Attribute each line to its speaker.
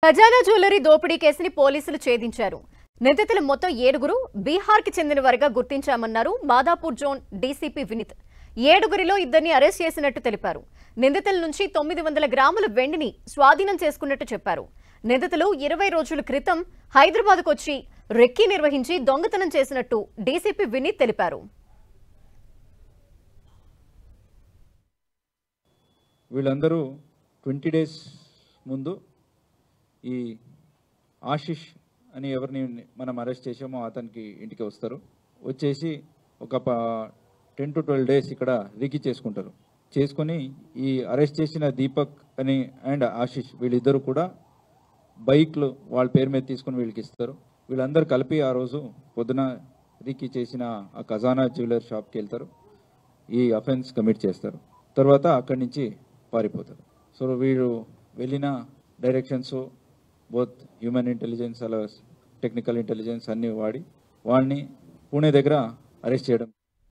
Speaker 1: ఖజానా జ్యువెలరీ దోపిడీ కేసుని పోలీసులు ఛేదించారు. నిందితులు మొత్తం 7గురు బీహార్కి చెందిన వారిగా గుర్తించామన్నారు మాదాపూర్ జోన్ డీసీపీ వినీత్. 7గురిలో 2ని అరెస్ట్ చేసినట్టు తెలిపారు. నిందితుల నుంచి 900 గ్రాముల వెండిని స్వాధీనం చేసుకున్నట్టు చెప్పారు. నిందితులు 20 రోజుల క్రితం హైదరాబాద్కు వచ్చి రెక్కీ నిర్వహించి దొంగతనం చేసినట్టు డీసీపీ వినీత్ తెలిపారు.
Speaker 2: వీళ్ళందరూ 20 డేస్ ముందు ఈ ఆశిష్ అని ఎవరిని మనం అరెస్ట్ చేసామో అతనికి ఇంటికి వస్తారు. వచ్చేసి ఒక 10 to 12 డేస్ ఇక్కడ రికీ చేసుకుంటారు. చేసుకొని ఈ అరెస్ట్ చేసిన దీపక్ అని అండ్ ఆశిష్ వీళ్ళిద్దరు కూడా బైక్లు వాళ్ళ పేరు మీద తీసుకుని వీళ్ళకి ఇస్తారు. వీళ్ళందరూ కలిపి ఆ రోజు పొద్దున రికీ చేసిన ఆ ఖజానా జ్యువెలర్ షాప్కి వెళ్తారు. ఈ అఫెన్స్ కమిట్ చేస్తారు. తర్వాత అక్కడి నుంచి పారిపోతారు. సో వీళ్ళు వెళ్ళిన డైరెక్షన్స్ బోత్ హ్యూమన్ ఇంటెలిజెన్స్ అలా టెక్నికల్ ఇంటెలిజెన్స్ అన్నీ వాడి వాళ్ళని పూణే దగ్గర అరెస్ట్ చేయడం.